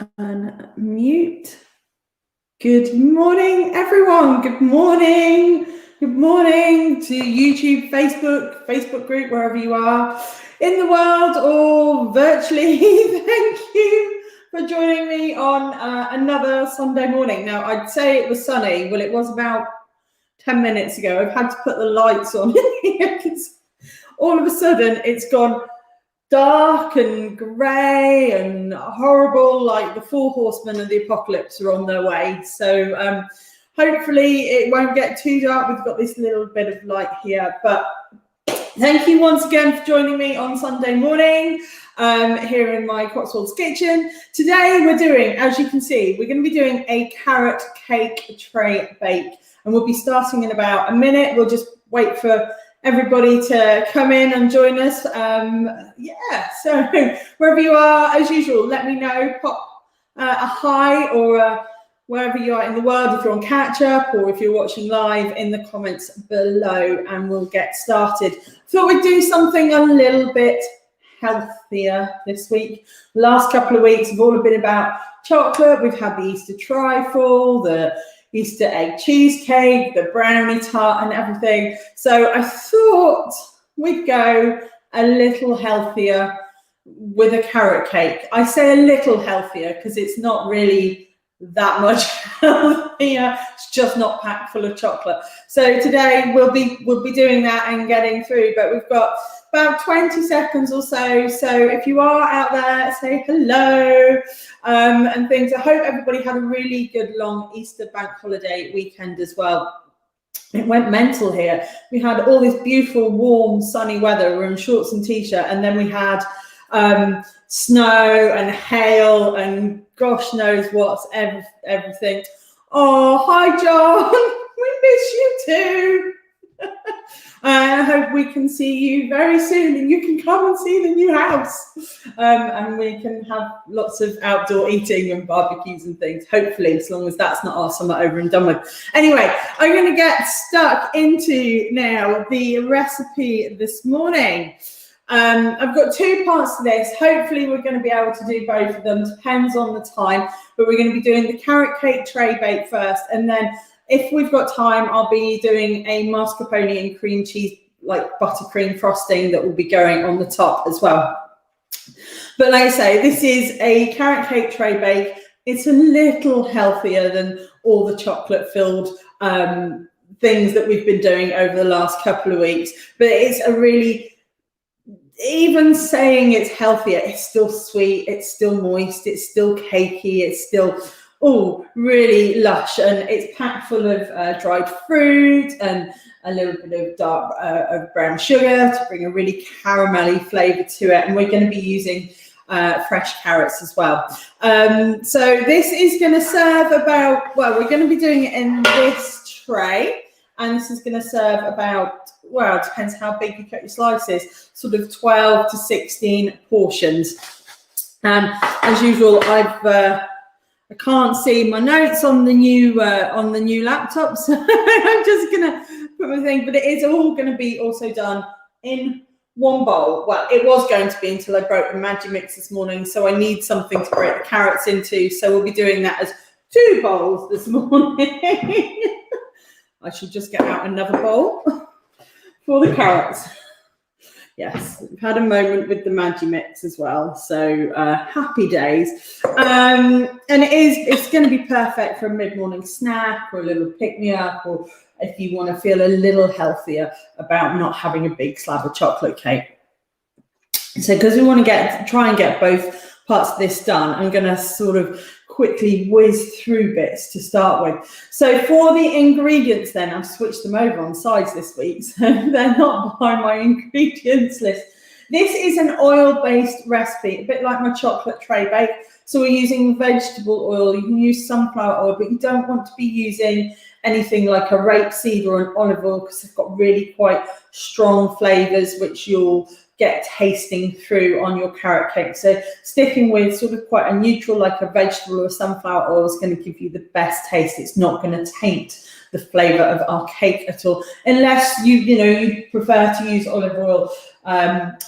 Unmute. Good morning, everyone. Good morning. Good morning to YouTube, Facebook group, wherever you are in the world or virtually. Thank you for joining me on another Sunday morning. Now, I'd say it was sunny. Well, it was about 10 minutes ago. I've had to put the lights on here because all of a sudden it's gone dark and grey and horrible, like the four horsemen of the apocalypse are on their way. So hopefully it won't get too dark. We've got this little bit of light here, but thank you once again for joining me on Sunday morning here in my Cotswolds kitchen. Today we're doing, as you can see, we're going to be doing a carrot cake tray bake, and we'll be starting in about a minute. We'll just wait for everybody to come in and join us. So wherever you are, as usual, let me know, pop a hi or wherever you are in the world, if you're on catch up or if you're watching live, in the comments below, and we'll get started. Thought we'd do something a little bit healthier this week. The last couple of weeks have all been about chocolate. We've had the Easter trifle, the Easter egg cheesecake, the brownie tart and everything. So I thought we'd go a little healthier with a carrot cake. I say a little healthier because it's not really that much healthier. It's just not packed full of chocolate. So today we'll be doing that and getting through, but we've got about 20 seconds or so. So if you are out there, say hello and things. I hope everybody had a really good long Easter bank holiday weekend as well. It went mental here. We had all this beautiful, warm, sunny weather. We're in shorts and t-shirt, and then we had snow and hail and gosh knows what's everything. Oh, hi, John. We miss you too. I hope we can see you very soon and you can come and see the new house, and we can have lots of outdoor eating and barbecues and things, hopefully, as long as that's not our summer over and done with. Anyway, I'm going to get stuck into now the recipe this morning. I've got two parts to this. Hopefully we're going to be able to do both of them, depends on the time, but we're going to be doing the carrot cake tray bake first, and then if we've got time, I'll be doing a mascarpone and cream cheese, like buttercream frosting, that will be going on the top as well. But like I say, this is a carrot cake tray bake. It's a little healthier than all the chocolate-filled things that we've been doing over the last couple of weeks. But it's a really, even saying it's healthier, it's still sweet, it's still moist, it's still cakey, it's still really lush, and it's packed full of dried fruit and a little bit of dark brown sugar to bring a really caramelly flavour to it. And we're going to be using fresh carrots as well. So this is going to serve about, well, we're going to be doing it in this tray, and this is going to serve about, well, it depends how big you cut your slices, sort of 12 to 16 portions. And as usual, I can't see my notes on the new laptop, so I'm just gonna put my thing. But it is all going to be also done in one bowl. Well, it was going to be until I broke the Magimix this morning, so I need something to break the carrots into. So we'll be doing that as two bowls this morning. I should just get out another bowl for the carrots. Yes, we've had a moment with the Magimix as well, so happy days. And it's going to be perfect for a mid-morning snack or a little pick-me-up, or if you want to feel a little healthier about not having a big slab of chocolate cake. So because we want to try and get both parts of this done, I'm going to sort of quickly whiz through bits to start with. So for the ingredients then, I've switched them over on sides this week, so they're not behind my ingredients list. This is an oil-based recipe, a bit like my chocolate tray bake. So we're using vegetable oil. You can use sunflower oil, but you don't want to be using anything like a rapeseed or an olive oil because they've got really quite strong flavours, which you'll get tasting through on your carrot cake. So sticking with sort of quite a neutral, like a vegetable or sunflower oil, is going to give you the best taste. It's not going to taint the flavour of our cake at all, unless you prefer to use olive oil.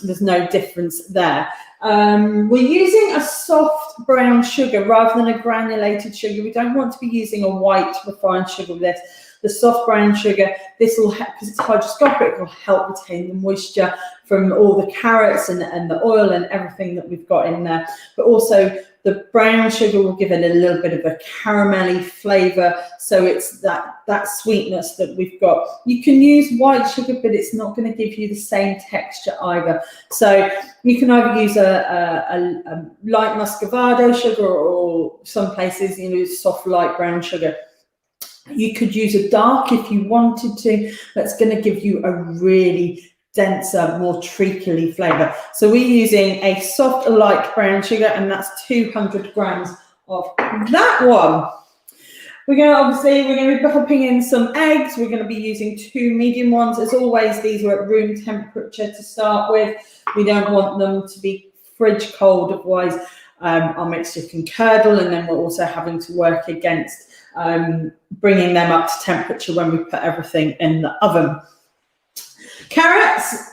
There's no difference there. We're using a soft brown sugar rather than a granulated sugar. We don't want to be using a white refined sugar with this. The soft brown sugar, this will help, because it's hygroscopic, it will help retain the moisture from all the carrots and the oil and everything that we've got in there. But also the brown sugar will give it a little bit of a caramelly flavour, so it's that sweetness that we've got. You can use white sugar, but it's not going to give you the same texture either. So you can either use a light muscovado sugar, or some places, soft light brown sugar. You could use a dark if you wanted to. That's going to give you a really denser, more treacly flavour. So we're using a soft light brown sugar, and that's 200 grams of that one. We're going to be popping in some eggs. We're going to be using 2 medium ones. As always, these are at room temperature to start with. We don't want them to be fridge cold, otherwise our mixture can curdle, and then we're also having to work against bringing them up to temperature when we put everything in the oven. Carrots,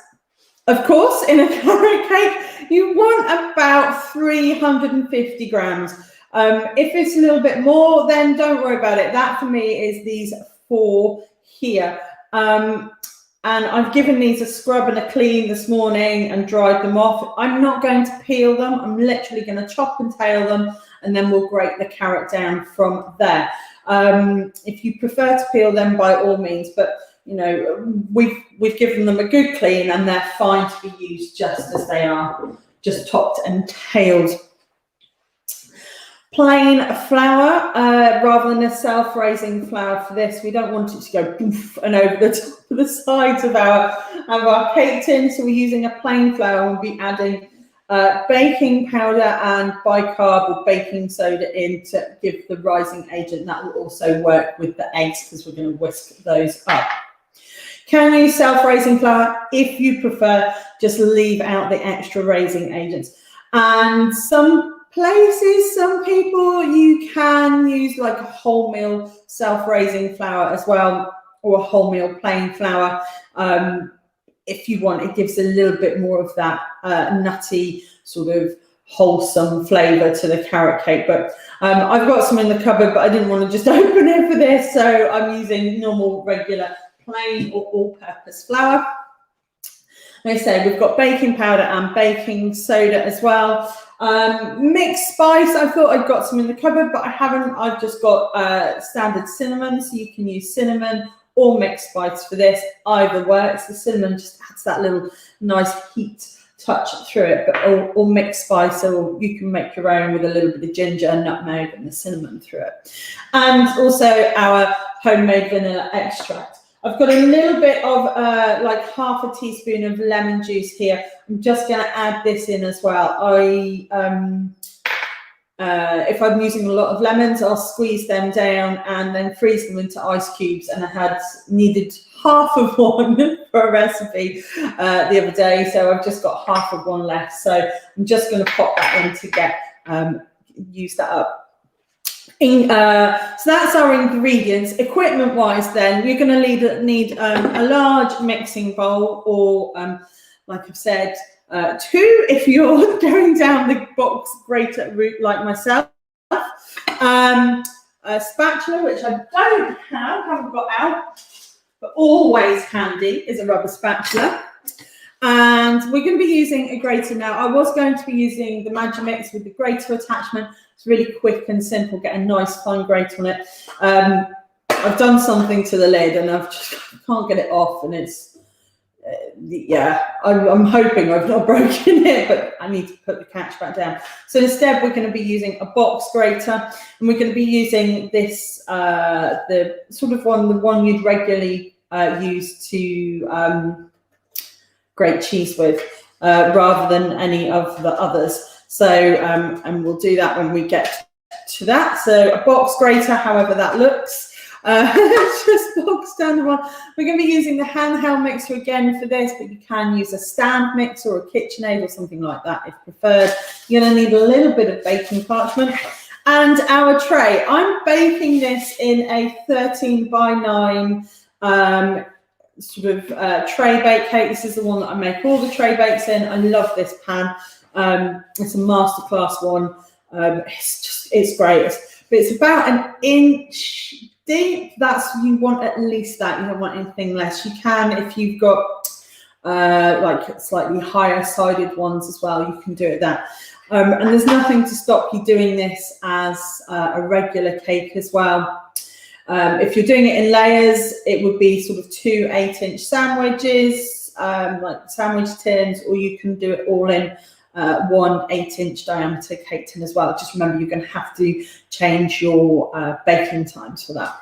of course, in a carrot cake, you want about 350 grams. If it's a little bit more, then don't worry about it. That for me is these 4 here. And I've given these a scrub and a clean this morning and dried them off. I'm not going to peel them. I'm literally going to chop and tail them, and then we'll grate the carrot down from there. If you prefer to peel them, by all means, but we've given them a good clean, and they're fine to be used just as they are, just topped and tailed. Plain flour, rather than a self-raising flour for this. We don't want it to go poof and over the top of the sides of our cake tin. So we're using a plain flour. We'll be adding baking powder and bicarb or baking soda in to give the rising agent. That will also work with the eggs, because we're going to whisk those up. Can use self-raising flour if you prefer. Just leave out the extra raising agents. And some people, you can use like a wholemeal self-raising flour as well, or a wholemeal plain flour. If you want, it gives a little bit more of that nutty, sort of wholesome flavour to the carrot cake. But I've got some in the cupboard, but I didn't want to just open it for this, so I'm using normal, regular, plain or all-purpose flour. Like I say, we've got baking powder and baking soda as well. Mixed spice, I thought I'd got some in the cupboard, but I haven't. I've just got standard cinnamon, so you can use cinnamon or mixed spice for this. Either works. The cinnamon just adds that little nice heat touch through it, but or mixed spice, or you can make your own with a little bit of ginger and nutmeg and the cinnamon through it. And also our homemade vanilla extract. I've got a little bit of like half a teaspoon of lemon juice here. I'm just going to add this in as well. If I'm using a lot of lemons, I'll squeeze them down and then freeze them into ice cubes. And I needed half of one for a recipe the other day, so I've just got half of one left. So I'm just going to pop that in to use that up. So that's our ingredients. Equipment wise, then we're going to need a large mixing bowl, or like I've said, 2 if you're going down the box grater route like myself. A spatula, which I haven't got out, but always handy is a rubber spatula. And we're going to be using a grater now. I was going to be using the Magimix with the grater attachment. It's really quick and simple, get a nice fine grate on it. I've done something to the lid and I can't get it off, and it's, I'm hoping I've not broken it, but I need to put the catch back down. So instead, we're going to be using a box grater, and we're going to be using this, the sort of the one you'd regularly use to grate cheese with, rather than any of the others. So, and we'll do that when we get to that. So a box grater, however that looks. Just bog standard one. We're going to be using the handheld mixer again for this, but you can use a stand mixer or a KitchenAid or something like that if preferred. You're going to need a little bit of baking parchment. And our tray. I'm baking this in a 13x9 sort of tray bake cake. This is the one that I make all the tray bakes in. I love this pan. It's a masterclass one. It's great. But it's about an inch deep. You want at least that. You don't want anything less. You can, if you've got like slightly higher sided ones as well, you can do it that. And there's nothing to stop you doing this as a regular cake as well. If you're doing it in layers, it would be sort of 2 8-inch sandwiches, like sandwich tins, or you can do it all in 1 8-inch diameter cake tin as well. Just remember, you're going to have to change your baking times for that.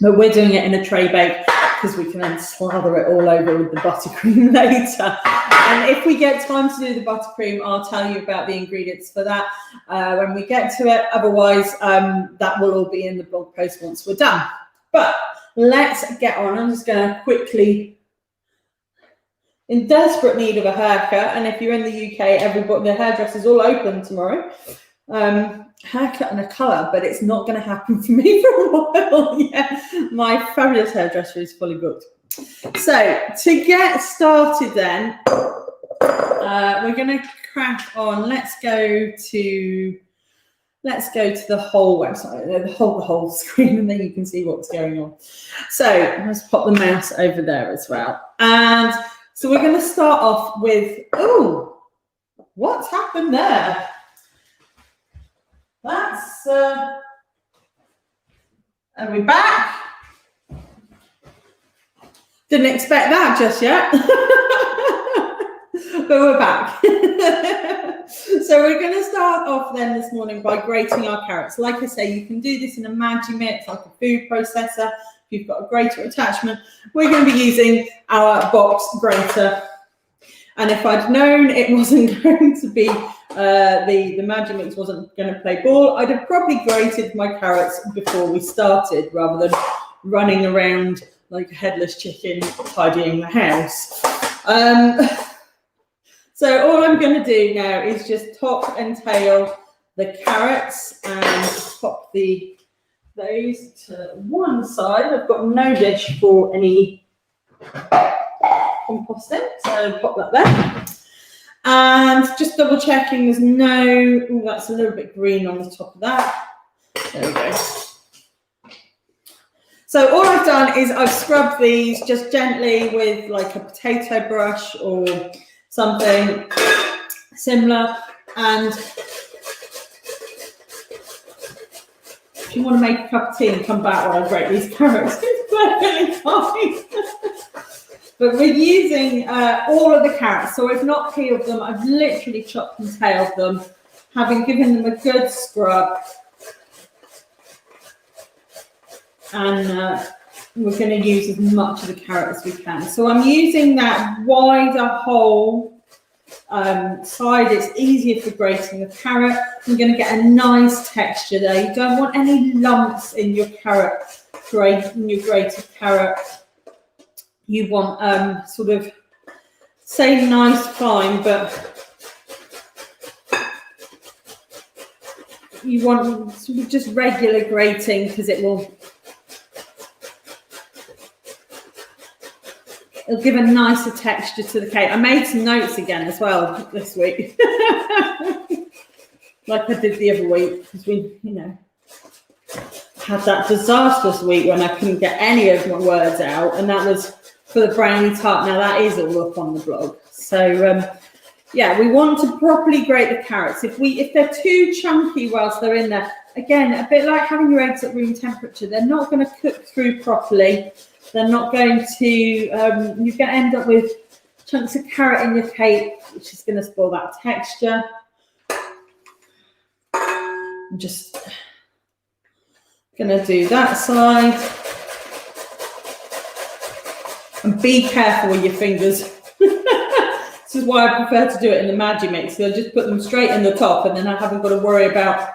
But we're doing it in a tray bake because we can then slather it all over with the buttercream later. And if we get time to do the buttercream, I'll tell you about the ingredients for that when we get to it. Otherwise, that will all be in the blog post once we're done. But let's get on. I'm just going to quickly, in desperate need of a haircut, and if you're in the UK, the hairdresser's all open tomorrow. Haircut and a colour, but it's not going to happen for me for a while yet. My fabulous hairdresser is fully booked. So to get started then, we're going to crack on. Let's go to the whole website, the whole screen, and then you can see what's going on. So let's pop the mouse over there as well. And so we're going to start off with, oh, what's happened there? That's, are we back? Didn't expect that just yet, but we're back. So we're going to start off then this morning by grating our carrots. Like I say, you can do this in a Magimix, like a food processor. If you've got a grater attachment, we're going to be using our box grater. And if I'd known it wasn't going to be, the Magimix wasn't going to play ball, I'd have probably grated my carrots before we started rather than running around like a headless chicken tidying the house. So all I'm going to do now is just top and tail the carrots and pop those to one side. I've got no dish for any composting, so pop that there. And just double checking there's no, oh, that's a little bit green on the top of that. There we go. So all I've done is I've scrubbed these just gently with like a potato brush or something similar. And if you want to make a cup of tea and come back while I grate these carrots, it's perfectly fine. But we're using all of the carrots, so I've not peeled them. I've literally chopped and tailed them, having given them a good scrub. And we're going to use as much of the carrot as we can. So I'm using that wider whole side. It's easier for grating the carrot. You're going to get a nice texture there. You don't want any lumps in your carrot, in your grated carrot. You want sort of, say nice fine, but you want sort of just regular grating because it'll give a nicer texture to the cake. I made some notes again as well this week, like I did the other week, because we, had that disastrous week when I couldn't get any of my words out, and that was for the brownie tart. Now that is all up on the blog. So yeah, we want to properly grate the carrots. If they're too chunky whilst they're in there, again, a bit like having your eggs at room temperature, they're not going to cook through properly. They're not going to, you're going to end up with chunks of carrot in your cake, which is going to spoil that texture. I'm just going to do that side. And be careful with your fingers. This is why I prefer to do it in the Magimix. So I just put them straight in the top, and then I haven't got to worry about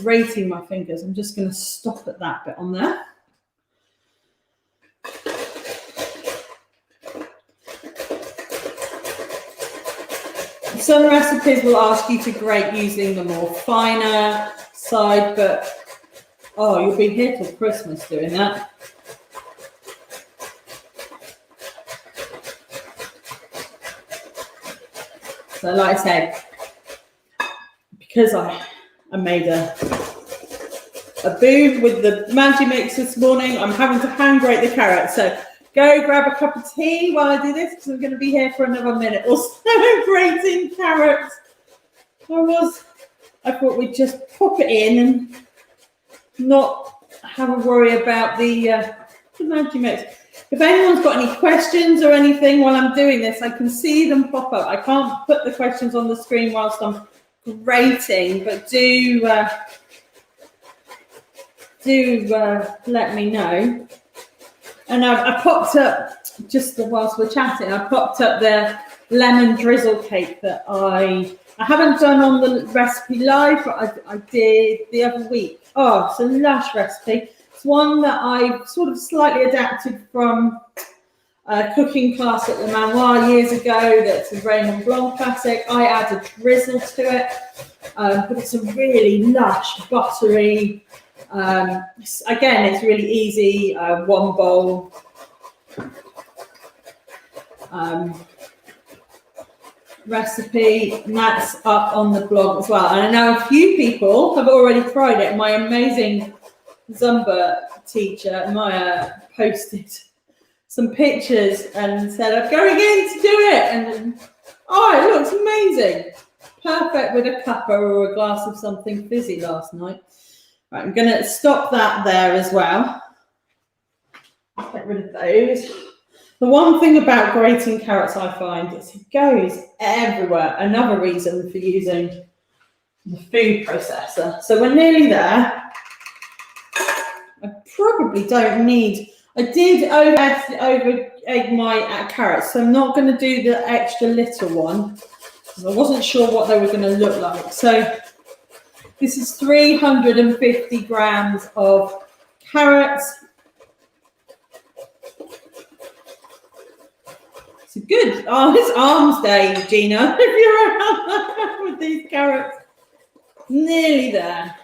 grating my fingers. I'm just going to stop at that bit on there. Some recipes will ask you to grate using the more finer side, but oh, you'll be here till Christmas doing that. So like I said, because I made a boo with the Magimix this morning, I'm having to hand grate the carrots. So go grab a cup of tea while I do this, because I'm going to be here for another minute or so grating carrots. I thought we'd just pop it in and not have a worry about the Magimix. If anyone's got any questions or anything while I'm doing this, I can see them pop up. I can't put the questions on the screen whilst I'm grating, but do let me know. And I popped up, just whilst we're chatting, I popped up the lemon drizzle cake that I haven't done on the recipe live, but I did the other week. Oh, it's a lush recipe. It's one that I sort of slightly adapted from a cooking class at the Manoir years ago. That's a Raymond Blanc classic. I add a drizzle to it, but it's a really lush, buttery. Again, it's really easy. One bowl. Recipe, and that's up on the blog as well. And I know a few people have already tried it. My amazing Zumba teacher, Maya, posted some pictures and said, I'm going in to do it. And oh, it looks amazing. Perfect with a cuppa or a glass of something fizzy last night. Right, I'm going to stop that there as well. Get rid of those. The one thing about grating carrots I find is it goes everywhere. Another reason for using the food processor. So we're nearly there. I probably don't need, I did over egg my carrots, so I'm not going to do the extra little one because I wasn't sure what they were going to look like. So this is 350 grams of carrots. It's good. Oh, it's arms day, Gina, if you're around with these carrots. Nearly there.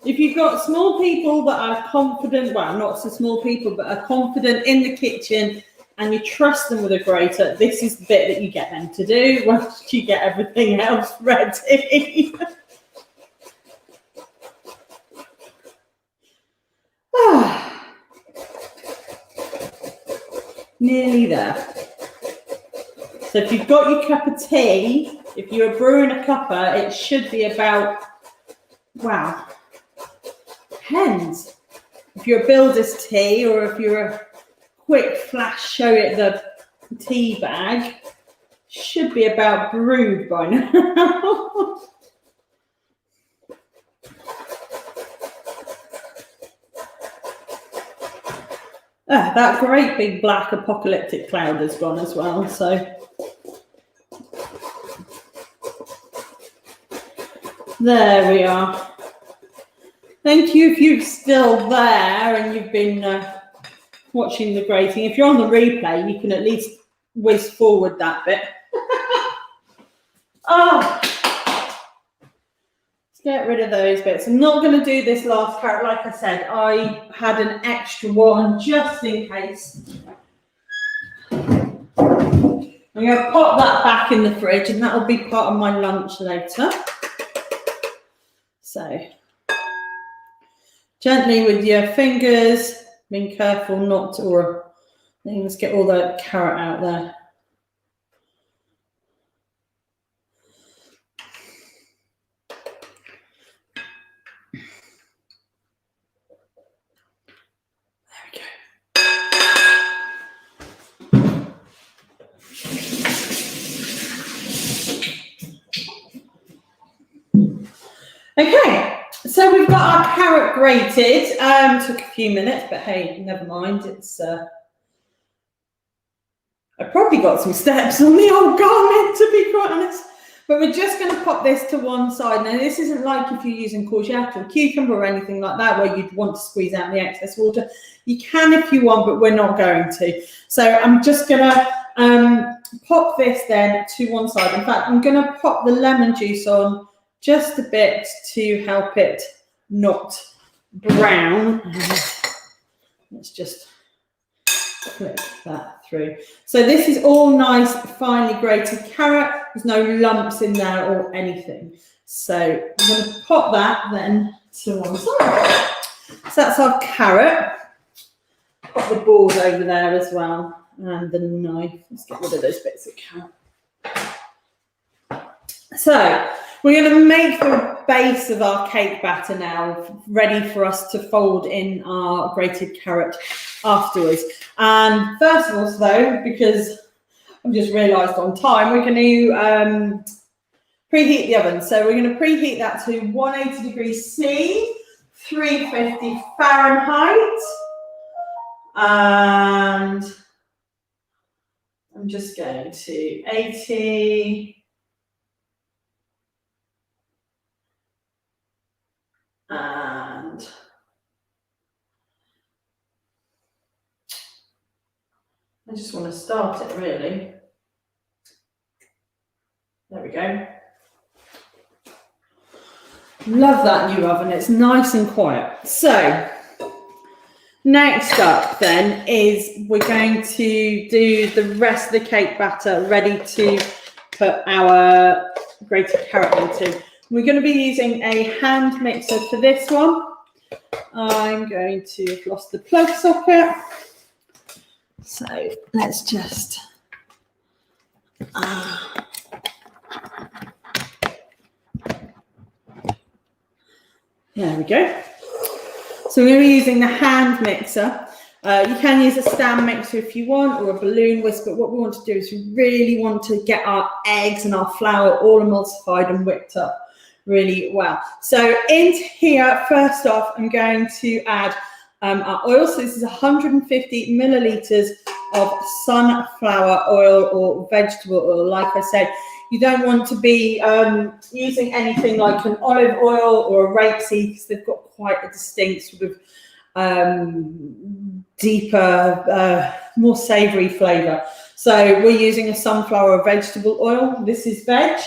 If you've got small people that are confident, well, not so small people, but are confident in the kitchen and you trust them with a grater, this is the bit that you get them to do once you get everything else ready. Nearly there. So if you've got your cup of tea, if you're brewing a cuppa, it should be about, wow, depends. If you're a builder's tea or if you're a quick flash show it the tea bag, should be about brewed by now. That great big black apocalyptic cloud has gone as well, so there we are. Thank you if you're still there and you've been watching the grating. If you're on the replay, you can at least whiz forward that bit. Oh, let's get rid of those bits. I'm not going to do this last carrot. Like I said, I had an extra one just in case. I'm going to pop that back in the fridge and that will be part of my lunch later. So, gently with your fingers, being careful not to, or let's get all that carrot out there. Okay, so we've got our carrot grated. Took a few minutes, but hey, never mind. It's I probably got some steps on the old garment, to be quite honest. But we're just going to pop this to one side. Now, this isn't like if you're using courgette or cucumber or anything like that, where you'd want to squeeze out the excess water. You can if you want, but we're not going to. So I'm just going to pop this then to one side. In fact, I'm going to pop the lemon juice on just a bit to help it not brown. Let's just click that through. So this is all nice, finely grated carrot. There's no lumps in there or anything. So I'm going to pop that then to one side. So that's our carrot. Pop the board over there as well. And the knife. Let's get rid of those bits of carrot. So we're going to make the base of our cake batter now, ready for us to fold in our grated carrot afterwards. And first of all, though, because I've just realised on time, we're going to preheat the oven. So we're going to preheat that to 180 degrees C, 350 Fahrenheit. And I'm just going to 80. And I just want to start it really. There we go. Love that new oven, it's nice and quiet. So next up then is we're going to do the rest of the cake batter ready to put our grated carrot into. We're going to be using a hand mixer for this one. I'm going to have lost the plug socket. So let's just there we go. So we're going to be using the hand mixer. You can use a stand mixer if you want, or a balloon whisk, but what we want to do is we really want to get our eggs and our flour all emulsified and whipped up really well. So into here, first off, I'm going to add our oil. So this is 150 millilitres of sunflower oil or vegetable oil. Like I said, you don't want to be using anything like an olive oil or a rapeseed, because they've got quite a distinct sort of deeper, more savoury flavour. So we're using a sunflower or vegetable oil. This is veg.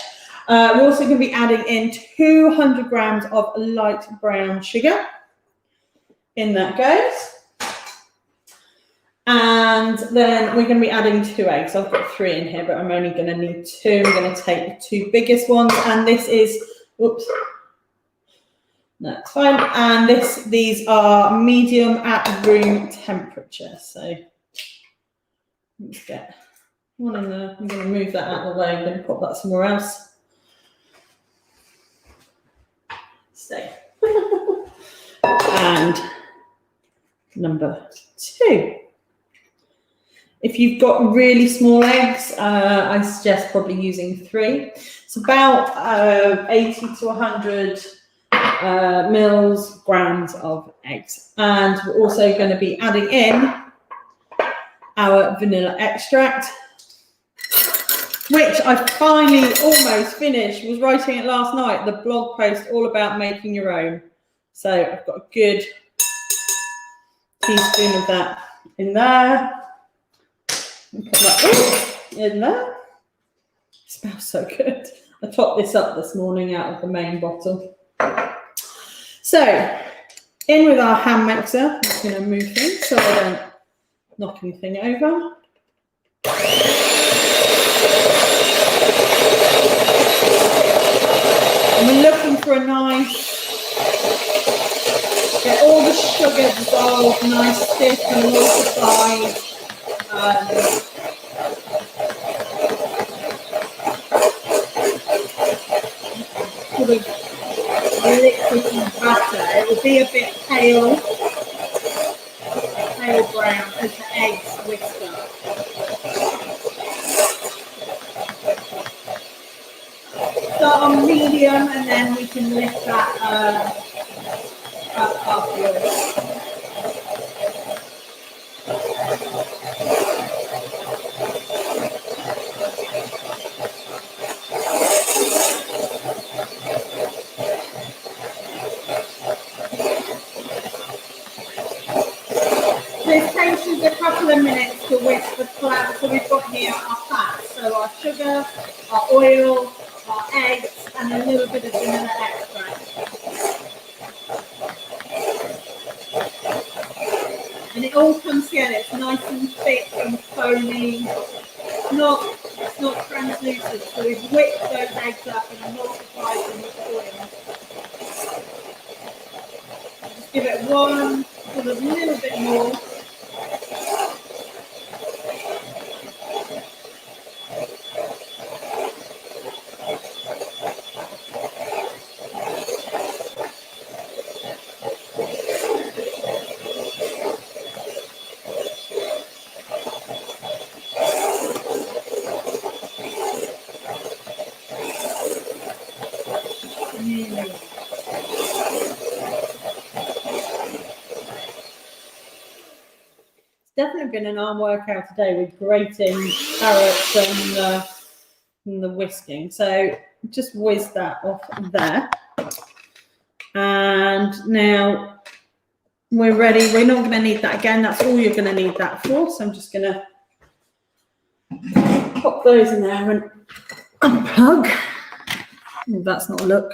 We're also going to be adding in 200 grams of light brown sugar. In that goes. And then we're going to be adding 2 eggs. I've got 3 in here, but I'm only going to need 2. I'm going to take the 2 biggest ones. And this is, whoops, that's fine. And these are medium at room temperature. So let's get one in there. I'm going to move that out of the way. I'm going to pop that somewhere else. Stay. And number 2. If you've got really small eggs, I suggest probably using 3. It's about 80 to 100 grams of eggs. And we're also going to be adding in our vanilla extract, which I finally almost finished. Was writing it last night, the blog post all about making your own. So I've got a good teaspoon of that in there. And put that in there. It smells so good. I topped this up this morning out of the main bottle. So in with our hand mixer. I'm just going to move things so I don't knock anything over. And we're looking for a nice, get all the sugar dissolved, nice stiff and emulsified. Sort of liquid batter. It will be a bit pale brown as the eggs whisk up. Start on medium, and then we can lift that up afterwards. couple of minutes to whisk the flour. So we've got here our fats, so our sugar, our oil, our eggs, and a little bit of vanilla extract. And it all comes together. It's nice and thick and foamy. It's not translucent. So we've whipped those eggs up and emulsified them with oil. Just give it one sort of little bit more. Definitely been an arm workout today with grating carrots and the whisking. So just whiz that off there. And now we're ready. We're not going to need that again. That's all you're going to need that for. So I'm just going to pop those in there and unplug. Oh, that's not a look.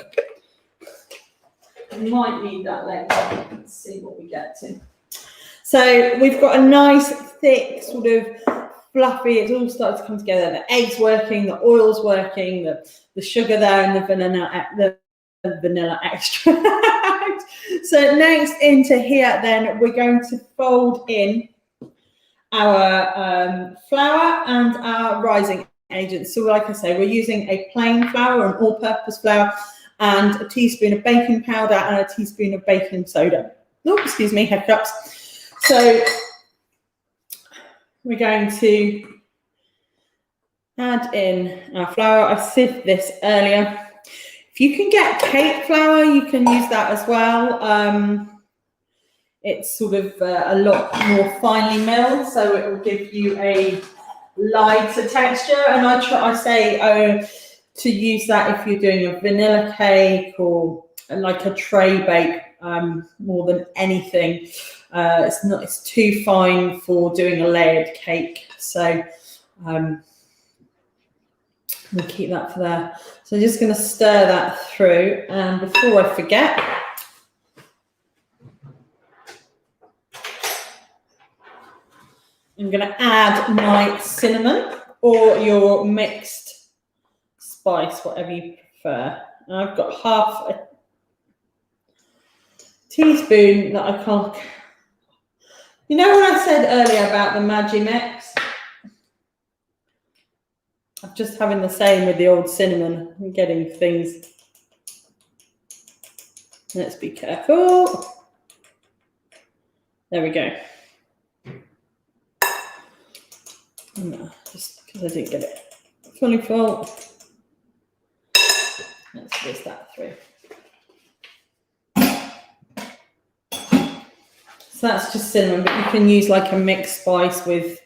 We might need that later. Let's see what we get to. So we've got a nice thick sort of fluffy, it's all started to come together. The egg's working, the oil's working, the sugar there, and the vanilla extract. So next into here, then we're going to fold in our flour and our rising agents. So like I say, we're using a plain flour, an all-purpose flour, and a teaspoon of baking powder and a teaspoon of baking soda. Oh, excuse me, hiccups. So we're going to add in our flour. I sieved this earlier. If you can get cake flour, you can use that as well. It's sort of a lot more finely milled, so it will give you a lighter texture. And I say to use that if you're doing a vanilla cake or like a tray bake more than anything. It's too fine for doing a layered cake, so we'll keep that for there. So I'm just going to stir that through, and before I forget, I'm going to add my cinnamon or your mixed spice, whatever you prefer. And I've got half a teaspoon that I can't. You know what I said earlier about the Maggi mix? I'm just having the same with the old cinnamon. I'm getting things. Let's be careful. There we go. No, just because I didn't get it fully full. Let's whiz that through. So that's just cinnamon, but you can use like a mixed spice with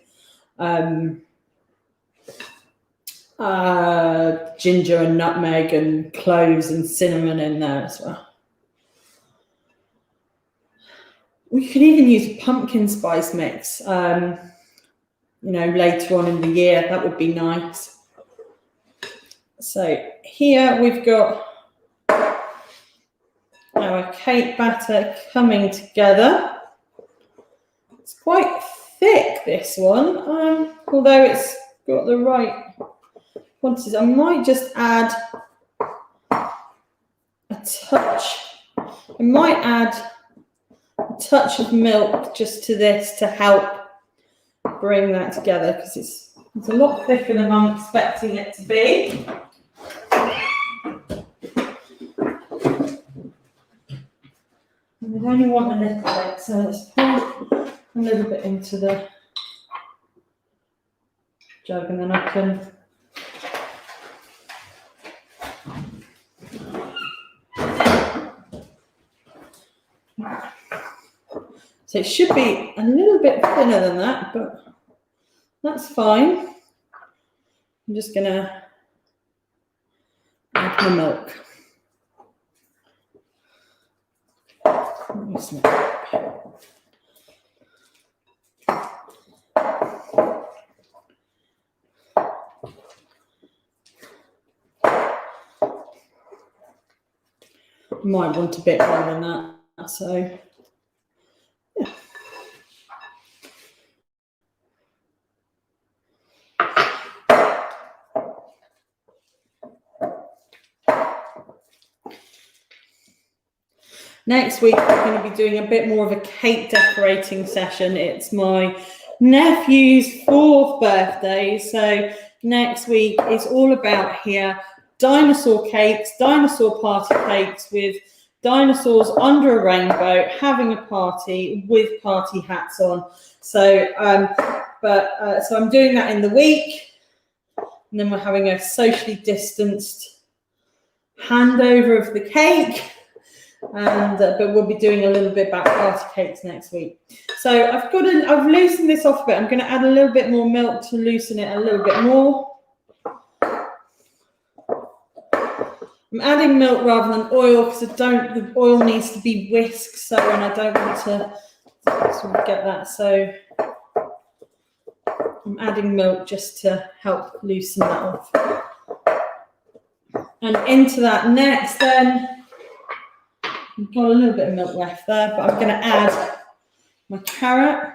ginger and nutmeg and cloves and cinnamon in there as well. We could even use a pumpkin spice mix, you know, later on in the year. That would be nice. So here we've got our cake batter coming together. It's quite thick, this one, although it's got the right quantities. I might just add a touch. I might add a touch of milk just to this to help bring that together, because it's a lot thicker than I'm expecting it to be. And we only want a little bit, so let's pour a little bit into the jug, and then I can so it should be a little bit thinner than that, but that's fine. I'm just gonna add the milk. Might want a bit more than that. So yeah. Next week, we're going to be doing a bit more of a cake decorating session. It's my nephew's 4th birthday. So next week is all about here dinosaur cakes, dinosaur party cakes with dinosaurs under a rainbow, having a party with party hats on. So, so I'm doing that in the week. And then we're having a socially distanced handover of the cake. And but we'll be doing a little bit about party cakes next week. So I've loosened this off a bit. I'm going to add a little bit more milk to loosen it a little bit more. I'm adding milk rather than oil because the oil needs to be whisked, so, and I don't want to sort of get that. So I'm adding milk just to help loosen that off. And into that next then, I've got a little bit of milk left there, but I'm going to add my carrot.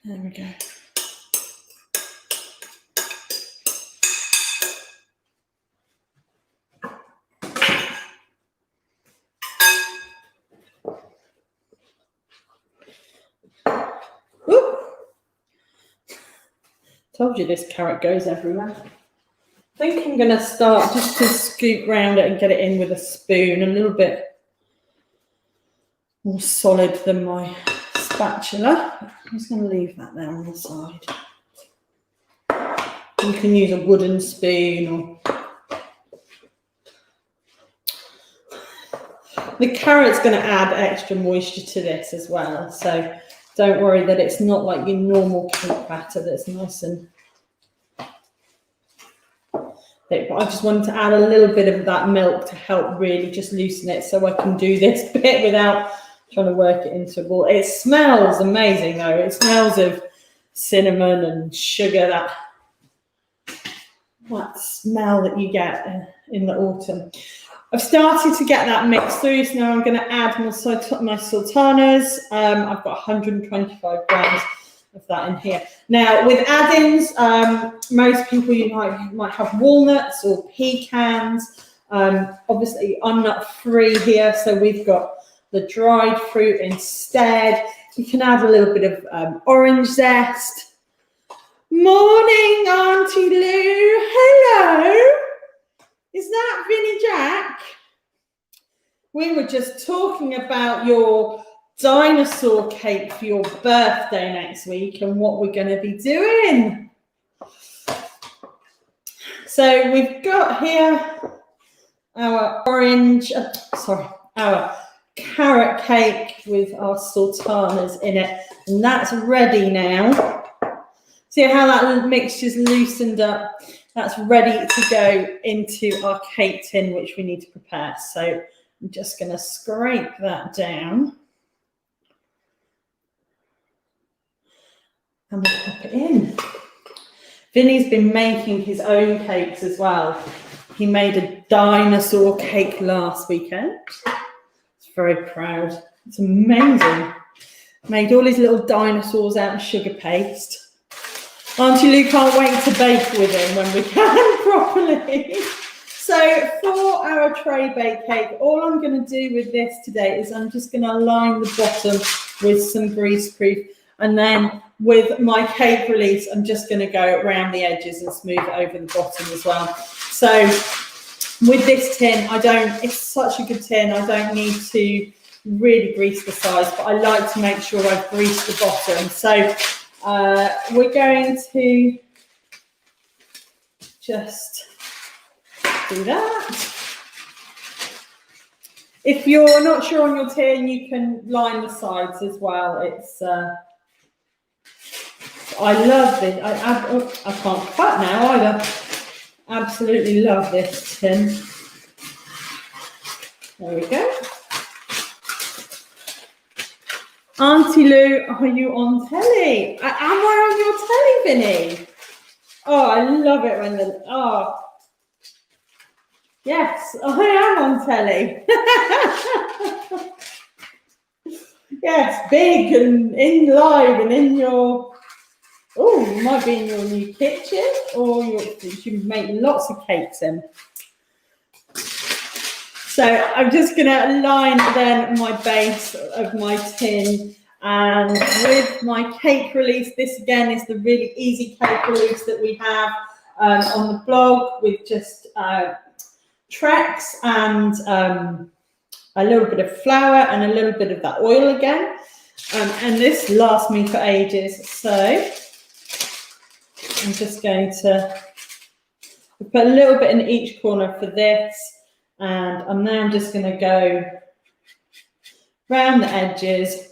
There we go. Told you this carrot goes everywhere. I think I'm going to start just to scoop round it and get it in with a spoon, a little bit more solid than my spatula. I'm just going to leave that there on the side. You can use a wooden spoon or... The carrot's going to add extra moisture to this as well, so don't worry that it's not like your normal cake batter that's nice and thick. But I just wanted to add a little bit of that milk to help really just loosen it so I can do this bit without trying to work it into a ball. It smells amazing though. It smells of cinnamon and sugar, that smell that you get in the autumn. I've started to get that mixed through, so now I'm going to add my sultanas. I've got 125 grams of that in here. Now, with add-ins, most people you might have walnuts or pecans. Obviously, I'm nut-free here, so we've got the dried fruit instead. You can add a little bit of orange zest. Morning, Auntie Lou. Hello. Is that Vinnie Jack? We were just talking about your dinosaur cake for your birthday next week and what we're going to be doing. So we've got here our our carrot cake with our sultanas in it, and that's ready now. See how that mixture's loosened up? That's ready to go into our cake tin, which we need to prepare. So I'm just going to scrape that down. And we'll pop it in. Vinny's been making his own cakes as well. He made a dinosaur cake last weekend. He's very proud. It's amazing. Made all his little dinosaurs out of sugar paste. Auntie Lou can't wait to bake with him when we can properly. So for our tray bake cake, all I'm going to do with this today is I'm just going to line the bottom with some greaseproof, and then with my cake release, I'm just going to go around the edges and smooth it over the bottom as well. So with this tin, it's such a good tin, I don't need to really grease the sides, but I like to make sure I've greased the bottom. So we're going to just do that. If you're not sure on your tin, you can line the sides as well. It's I love this. I can't cut now either. Absolutely love this tin. There we go. Auntie Lou, are you on telly? Am I on your telly, Vinny? Oh, I love it when yes, I am on telly. Yes, big and in live and in your, you might be in your new kitchen, or you make lots of cakes in. So I'm just going to line then my base of my tin, and with my cake release, this again is the really easy cake release that we have on the blog, with just tracks and a little bit of flour and a little bit of that oil again. And this lasts me for ages. So I'm just going to put a little bit in each corner for this. And I'm now just going to go round the edges.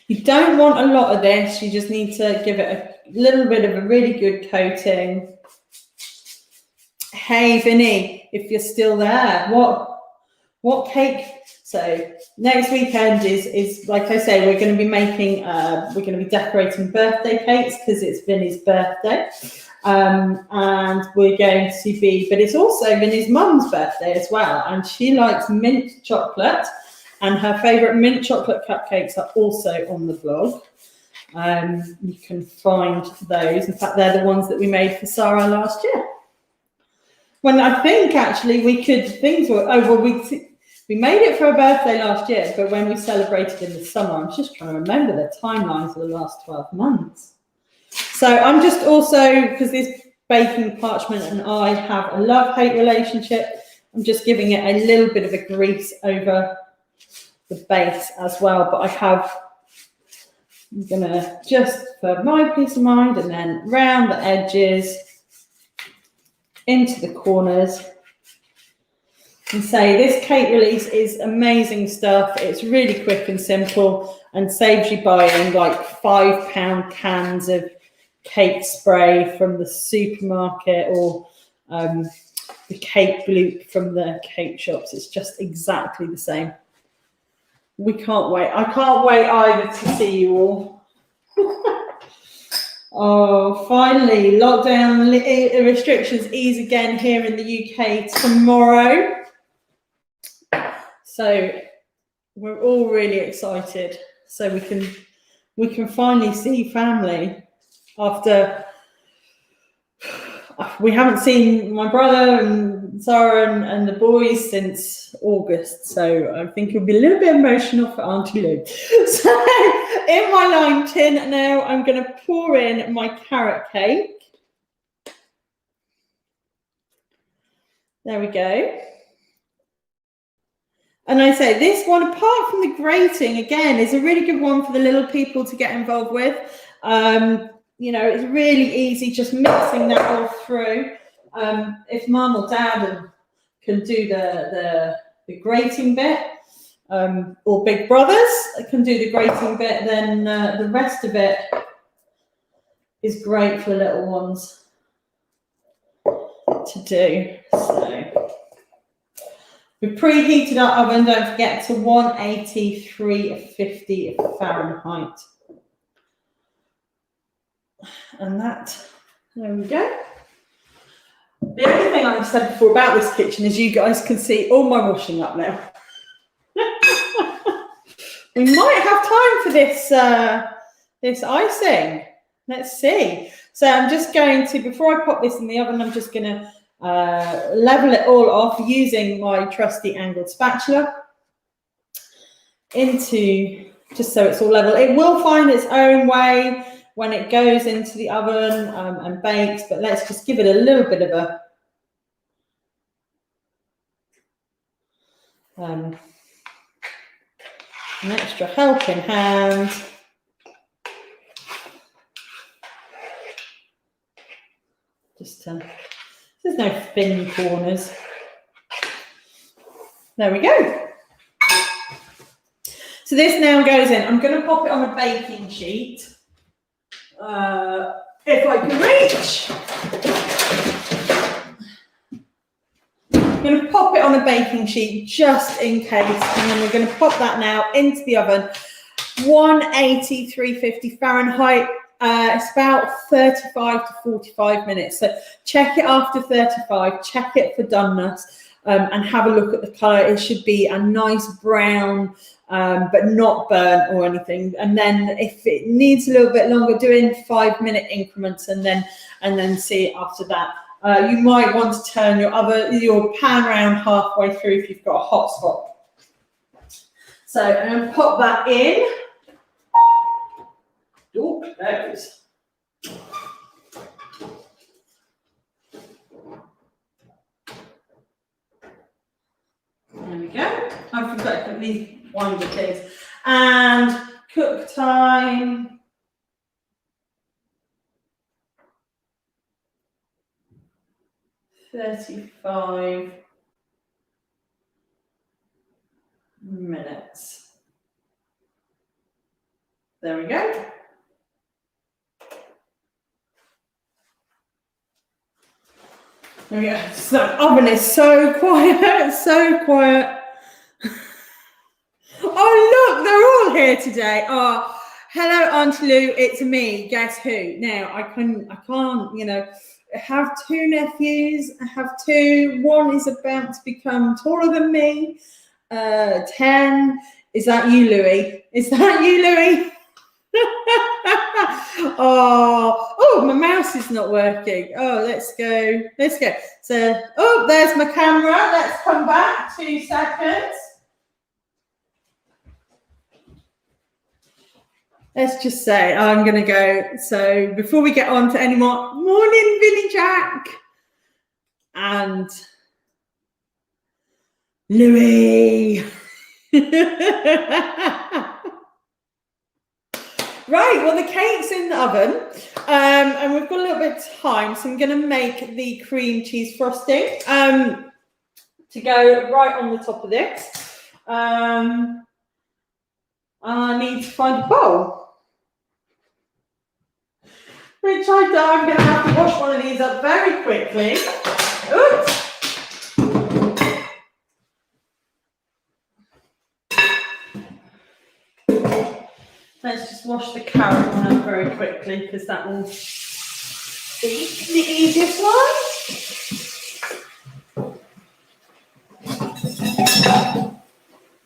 You don't want a lot of this. You just need to give it a little bit of a really good coating. Hey, Vinny, if you're still there, what cake? So next weekend is like I say, we're going to be making, we're going to be decorating birthday cakes because it's Vinny's birthday. And we're going to be, but it's also Vinny's mum's birthday as well. And she likes mint chocolate, and her favourite mint chocolate cupcakes are also on the blog. You can find those. In fact, they're the ones that we made for Sarah last year. When I think actually we made it for her birthday last year, but when we celebrated in the summer, I'm just trying to remember the timelines of the last 12 months. So I'm just also, because this baking parchment and I have a love-hate relationship, I'm just giving it a little bit of a grease over the base as well. But I'm gonna just, for my peace of mind, and then round the edges, into the corners. And say this cake release is amazing stuff. It's really quick and simple and saves you buying like £5 cans of cake spray from the supermarket, or the cake bloop from the cake shops. It's just exactly the same. We can't wait. I can't wait either to see you all. Oh, finally, lockdown restrictions ease again here in the UK tomorrow. So we're all really excited. So we can finally see family after we haven't seen my brother and Sarah and the boys since August. So I think it'll be a little bit emotional for Auntie Lou. So in my lime tin now, I'm going to pour in my carrot cake. There we go. And I say this one, apart from the grating, again, is a really good one for the little people to get involved with. You know, it's really easy, just mixing that all through. If mum or dad can do the grating bit, or big brothers can do the grating bit, then the rest of it is great for little ones to do. So we preheated our oven, don't forget, to 183 Fahrenheit. And that, there we go. The only thing I've said before about this kitchen is you guys can see all my washing up now. We might have time for this this icing. Let's see. So I'm just going to, before I pop this in the oven, I'm just going to level it all off using my trusty angled spatula into, just so it's all level. It will find its own way when it goes into the oven and bakes, but let's just give it a little bit of an extra helping hand. Just there's no thin corners. There we go. So this now goes in. I'm going to pop it on a baking sheet. If I can reach. on a baking sheet just in case. And then we're going to pop that now into the oven. 180, 350 Fahrenheit. It's about 35 to 45 minutes. So check it after 35, check it for doneness, and have a look at the color. It should be a nice brown, but not burnt or anything. And then if it needs a little bit longer, do it in 5-minute increments, and then see it after that. You might want to turn your pan around halfway through if you've got a hot spot. So I'm going to pop that in. Door close. There we go. I forgot to put these winder things. And cook time. "35 minutes. There we go. There we go. So the oven is so quiet, so quiet. Oh, look, they're all here today. Oh, hello, Auntie Lou, it's me. Guess who? Now, I can't, I have 2 nephews. I have 2. One is about to become taller than me. 10. Is that you, Louie? Is that you, Louie? oh, my mouse is not working. Oh, let's go. So, oh, there's my camera. Let's come back. 2 seconds. Let's just say I'm going to go. So before we get on to any more, morning, Vinny Jack and Louis. Right, well, the cake's in the oven, and we've got a little bit of time, so I'm going to make the cream cheese frosting to go right on the top of this. I need to find a bowl, which I'm going to have to wash one of these up very quickly. Oops. Let's just wash the carrot one up very quickly because that will be the easiest one.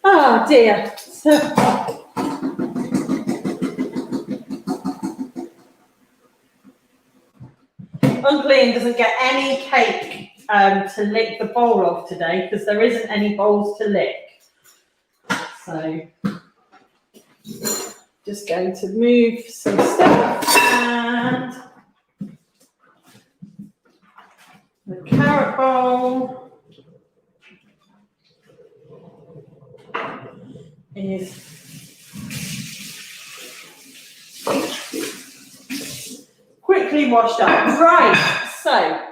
Oh dear. So, Uncle Ian doesn't get any cake to lick the bowl of today because there isn't any bowls to lick. So just going to move some stuff, and the carrot bowl is quickly washed up. Right, so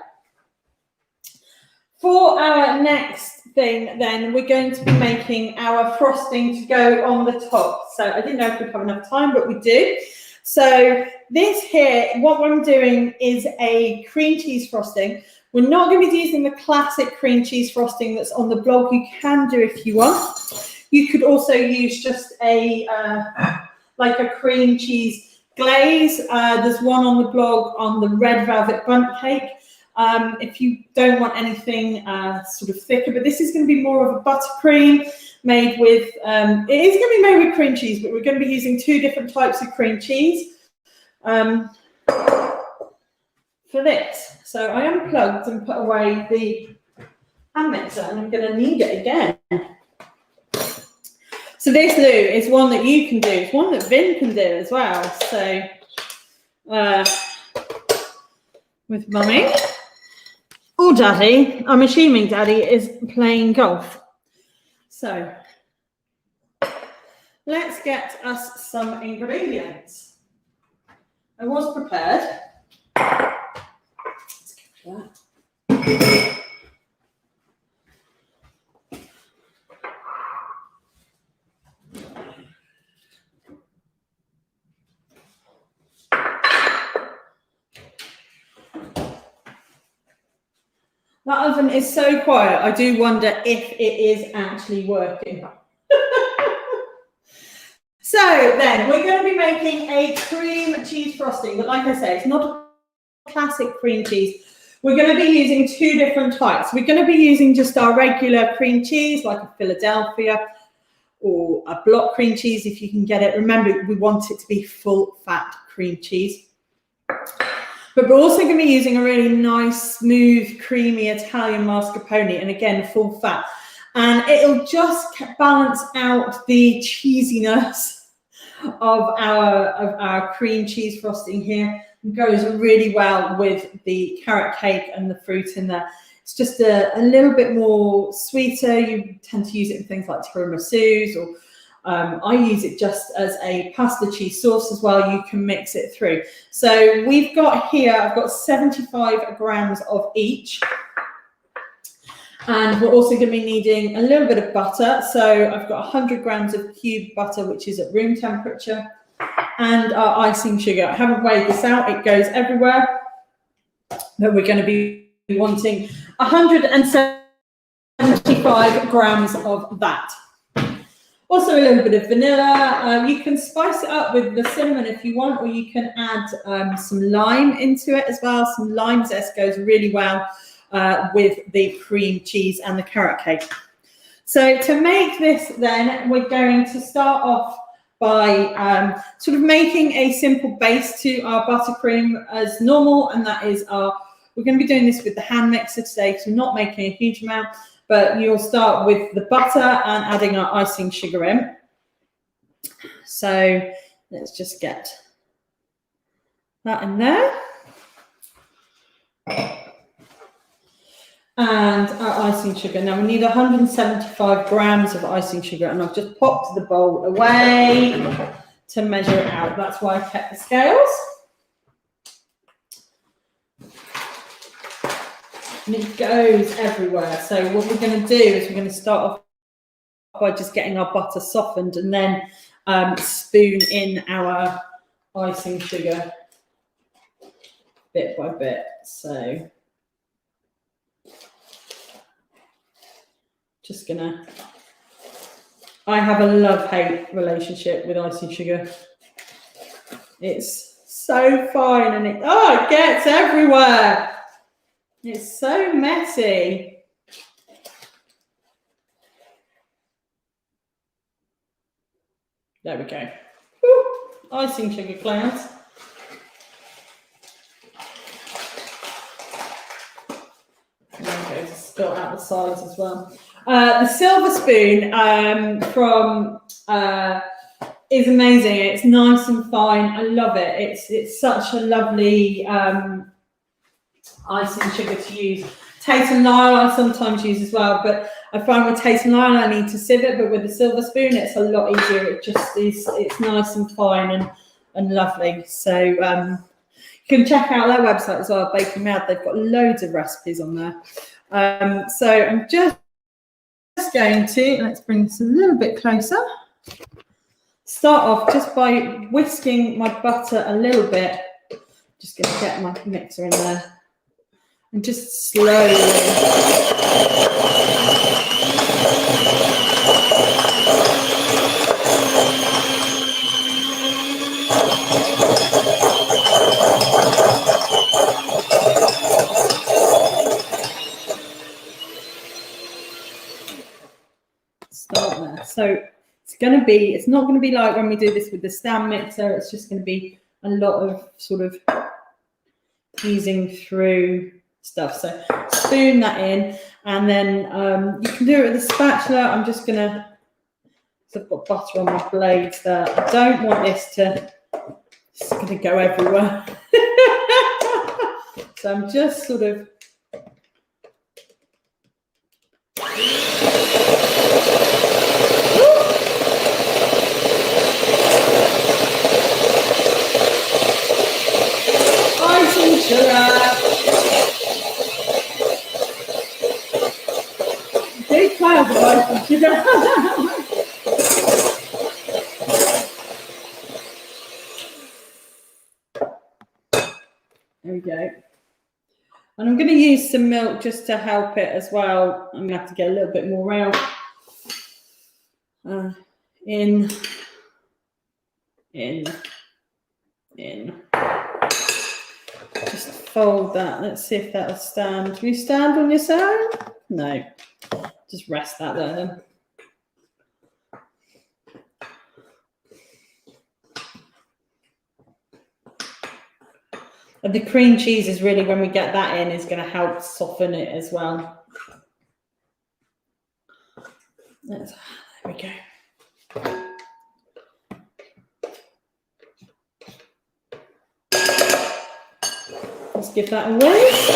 for our next thing, then we're going to be making our frosting to go on the top. So I didn't know if we'd have enough time, but we do. So this here, what I'm doing is a cream cheese frosting. We're not going to be using the classic cream cheese frosting that's on the blog. You can do if you want. You could also use just a like a cream cheese glaze. There's one on the blog on the red velvet bundt cake. If you don't want anything sort of thicker, but this is going to be more of a buttercream made with, it is going to be made with cream cheese, but we're going to be using 2 different types of cream cheese for this. So I unplugged and put away the hand mixer, and I'm going to need it again. So this, Lou, is one that you can do. It's one that Vin can do as well. So with Mummy. Oh, Daddy, I'm assuming Daddy is playing golf. So let's get us some ingredients. I was prepared. Let's get that. That oven is so quiet. I do wonder if it is actually working. So then we're going to be making a cream cheese frosting, but like I say, it's not a classic cream cheese. We're going to be using two different types. We're going to be using just our regular cream cheese, like a Philadelphia or a block cream cheese if you can get it. Remember, we want it to be full fat cream cheese. But we're also going to be using a really nice, smooth, creamy Italian mascarpone, and again, full fat. And it'll just balance out the cheesiness of our cream cheese frosting here. It goes really well with the carrot cake and the fruit in there. It's just a little bit more sweeter. You tend to use it in things like tiramisus, or I use it just as a pasta cheese sauce as well. You can mix it through. So we've got here, I've got 75 grams of each. And we're also going to be needing a little bit of butter. So I've got 100 grams of cubed butter, which is at room temperature, and our icing sugar. I haven't weighed this out. It goes everywhere. But we're going to be wanting 175 grams of that. Also a little bit of vanilla. You can spice it up with the cinnamon if you want, or you can add some lime into it as well. Some lime zest goes really well with the cream cheese and the carrot cake. So to make this then, we're going to start off by sort of making a simple base to our buttercream as normal, and that is we're going to be doing this with the hand mixer today because we're not making a huge amount, but you'll start with the butter and adding our icing sugar in. So let's just get that in there. And our icing sugar. Now we need 175 grams of icing sugar, and I've just popped the bowl away to measure it out. That's why I kept the scales. And it goes everywhere. So what we're going to do is we're going to start off by just getting our butter softened, and then spoon in our icing sugar bit by bit. So just gonna, I have a love-hate relationship with icing sugar. It's so fine, and it gets everywhere. It's so messy. There we go. Woo, icing sugar clouds. There we go, just spilt out the sides as well. The silver spoon is amazing. It's nice and fine. I love it. It's such a lovely icing sugar to use. Tate and Lyle I sometimes use as well, but I find with Tate and Lyle I need to sieve it, but with the silver spoon it's a lot easier. It just is, it's nice and fine and lovely. So you can check out their website as well, Baking Mad. They've got loads of recipes on there. So I'm just going to, let's bring this a little bit closer. Start off just by whisking my butter a little bit. Just going to get my mixer in there. And just slowly. Start there. So it's not going to be like when we do this with the stand mixer. It's just going to be a lot of sort of easing through stuff. So spoon that in, and then you can do it with a spatula. I'm just gonna, so I've got butter on my blades there. I don't want this to, it's gonna go everywhere. So I'm just sort of icing sugar. Big clouds of icing sugar. There we go. And I'm going to use some milk just to help it as well. I'm going to have to get a little bit more out. In. Just fold that. Let's see if that'll stand. Will you stand on your own? No. Just rest that there then. And the cream cheese is really, when we get that in, is going to help soften it as well. There we go. Let's give that a whisk.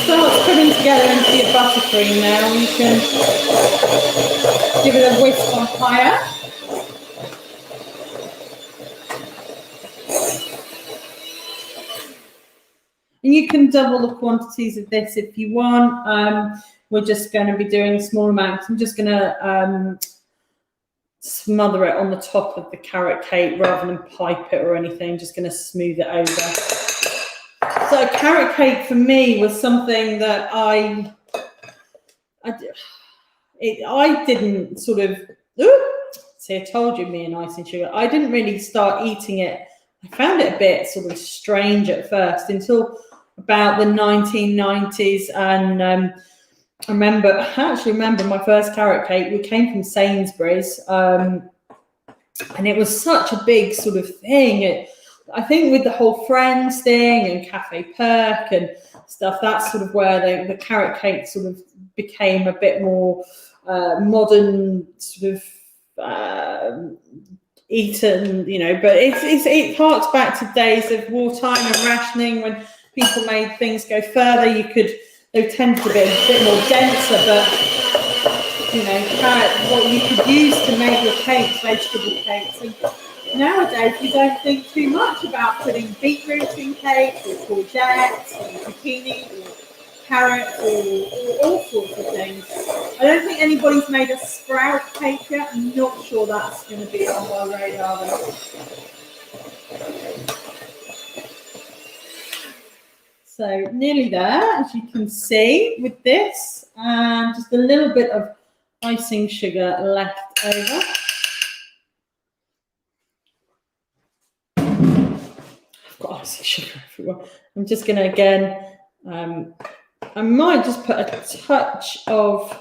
Starts coming together into your buttercream now. You can give it a whisk on higher. And you can double the quantities of this if you want. We're just going to be doing small amounts. I'm just going to smother it on the top of the carrot cake rather than pipe it or anything. Just going to smooth it over. So carrot cake for me was something that I didn't sort of, see, I told you, me and icing sugar, I didn't really start eating it. I found it a bit sort of strange at first until about the 1990s. And I actually remember my first carrot cake. We came from Sainsbury's, and it was such a big sort of thing. I think with the whole Friends thing and Cafe Perk and stuff, that's sort of where the carrot cake sort of became a bit more modern, sort of eaten, you know. But it harks back to days of wartime and rationing when people made things go further. They tend to be a bit more denser, but you know, what you could use to make your cakes, vegetable cakes. And nowadays, you don't think too much about putting beetroot in cakes, or courgettes, or zucchini, or carrots, or all sorts of things. I don't think anybody's made a sprout cake yet. I'm not sure that's going to be on our radar though. So nearly there, as you can see with this, and just a little bit of icing sugar left over. I've got icing sugar everywhere. I'm just going to again, I might just put a touch of,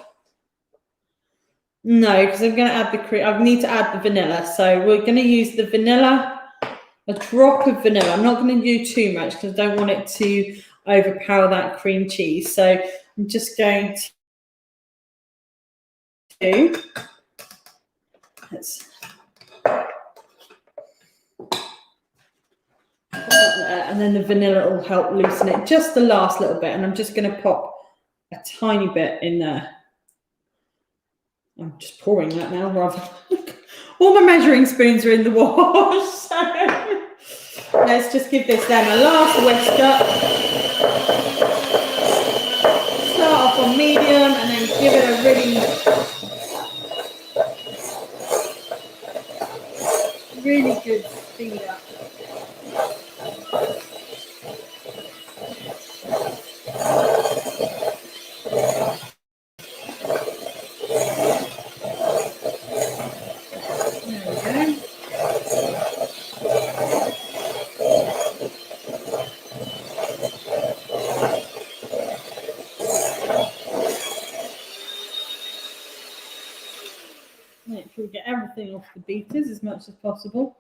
no, because I'm going to add the cream. I need to add the vanilla. So we're going to use the vanilla, a drop of vanilla. I'm not going to do too much because I don't want it to overpower that cream cheese. So I'm just going to, and then the vanilla will help loosen it just the last little bit. And I'm just going to pop a tiny bit in there. I'm just pouring that now rather. All my measuring spoons are in the wash. So let's just give this then a last whisk up. Start off on medium and then give it a really good speed up. Make sure we get everything off the beaters as much as possible.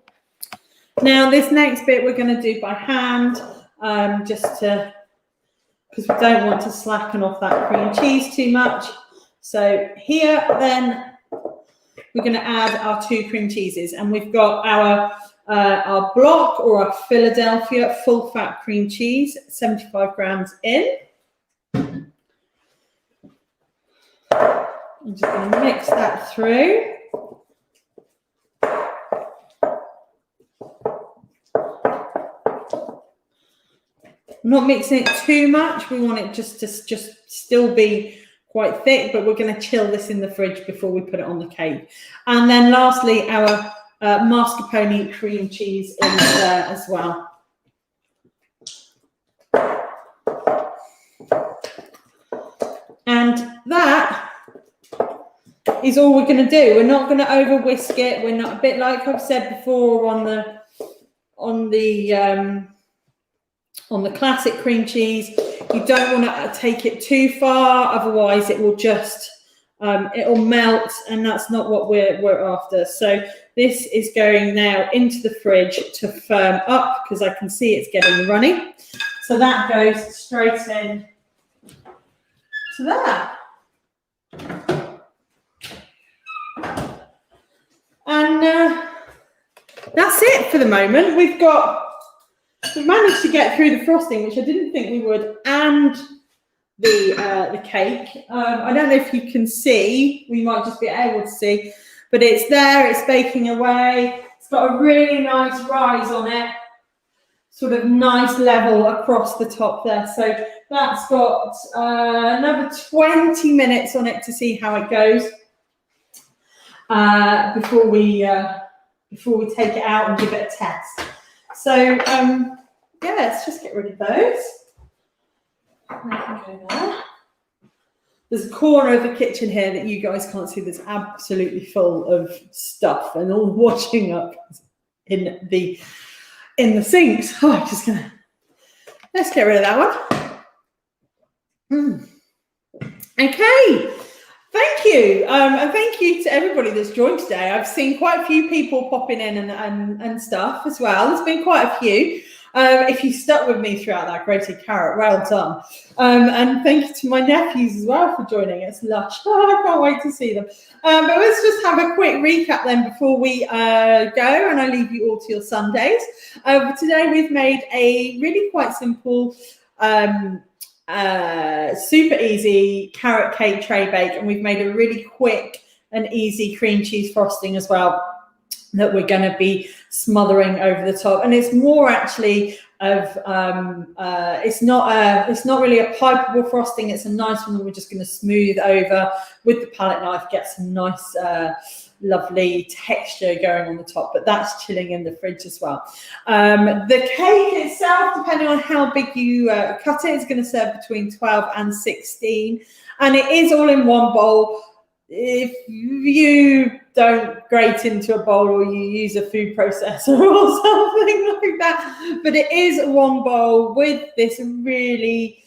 Now this next bit we're going to do by hand, just to, because we don't want to slacken off that cream cheese too much. So here then we're going to add our 2 cream cheeses, and we've got our block or our Philadelphia full fat cream cheese, 75 grams in. I'm just going to mix that through. I'm not mixing it too much. We want it just to still be quite thick, but we're going to chill this in the fridge before we put it on the cake. And then lastly, our mascarpone cream cheese in there as well. And that is all we're going to do. We're not going to over whisk it. We're not, a bit like I've said before on the classic cream cheese. You don't want to take it too far, otherwise it will just it'll melt, and that's not what we're after. So this is going now into the fridge to firm up, because I can see it's getting runny. So that goes straight in to there. And that's it for the moment. We've managed to get through the frosting, which I didn't think we would, and the cake. I don't know if you can see, we might just be able to see, but it's there, it's baking away. It's got a really nice rise on it, sort of nice level across the top there. So that's got another 20 minutes on it to see how it goes before we take it out and give it a test. So yeah, let's just get rid of those. Go there. There's a corner of the kitchen here that you guys can't see that's absolutely full of stuff and all washing up in the sinks. Oh, I'm just gonna, let's get rid of that one. Okay, thank you, and thank you to everybody that's joined today. I've seen quite a few people popping in and stuff as well. There's been quite a few. If you stuck with me throughout that grated carrot, well done. And thank you to my nephews as well for joining. It's lush. Oh, I can't wait to see them. But let's just have a quick recap then before we go, and I leave you all to your Sundays. Today we've made a really quite simple, super easy carrot cake tray bake, and we've made a really quick and easy cream cheese frosting as well that we're going to be smothering over the top. And it's more actually of it's not really a pipeable frosting. It's a nice one that we're just going to smooth over with the palette knife, get some nice lovely texture going on the top, but that's chilling in the fridge as well. The cake itself, depending on how big you cut it, is going to serve between 12 and 16, and it is all in one bowl. If you don't grate into a bowl or you use a food processor or something like that, but it is one bowl with this really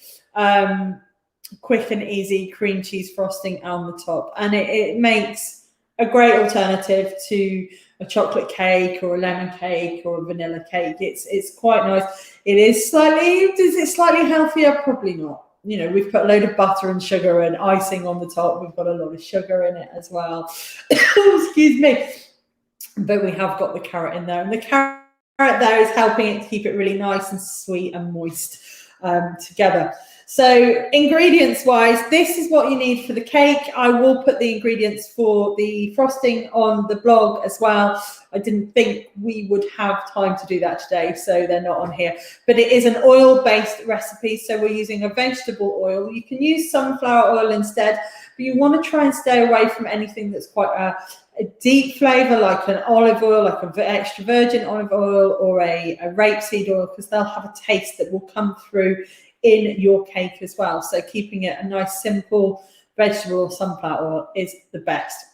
quick and easy cream cheese frosting on the top, and it makes a great alternative to a chocolate cake or a lemon cake or a vanilla cake. It's quite nice. Is it slightly healthier? Probably not. You know, we've put a load of butter and sugar and icing on the top. We've got a lot of sugar in it as well. Excuse me. But we have got the carrot in there, and the carrot there is helping it to keep it really nice and sweet and moist together. So ingredients wise, this is what you need for the cake. I will put the ingredients for the frosting on the blog as well. I didn't think we would have time to do that today, so they're not on here. But it is an oil-based recipe, so we're using a vegetable oil. You can use sunflower oil instead, but you want to try and stay away from anything that's quite a deep flavour, like an olive oil, like an extra virgin olive oil or a rapeseed oil, because they'll have a taste that will come through in your cake as well. So keeping it a nice simple vegetable or sunflower oil is the best.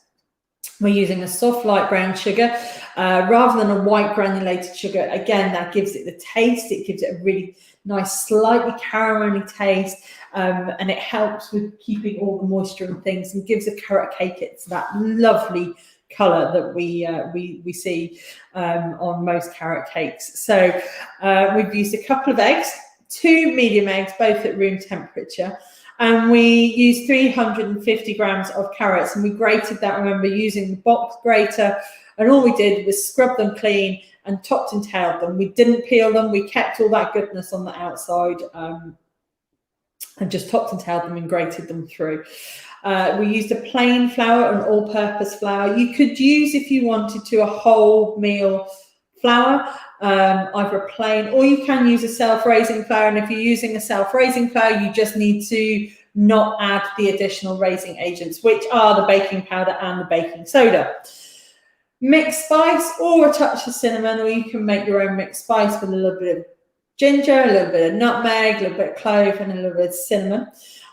We're using a soft light brown sugar rather than a white granulated sugar. Again, that gives it the taste. It gives it a really nice, slightly caramelly taste, and it helps with keeping all the moisture and things, and gives a carrot cake it's that lovely colour that we see on most carrot cakes. So we've used a couple of eggs, 2 medium eggs, both at room temperature, and we used 350 grams of carrots, and we grated that, remember, using the box grater, and all we did was scrub them clean and topped and tailed them. We didn't peel them, we kept all that goodness on the outside, and just topped and tailed them and grated them through. We used a plain flour, an all-purpose flour. You could use, if you wanted to, a wholemeal flour, either a plain, or you can use a self-raising flour. And if you're using a self-raising flour, you just need to not add the additional raising agents, which are the baking powder and the baking soda. mixed spice or a touch of cinnamon, or you can make your own mixed spice with a little bit of ginger, a little bit of nutmeg, a little bit of clove, and a little bit of cinnamon.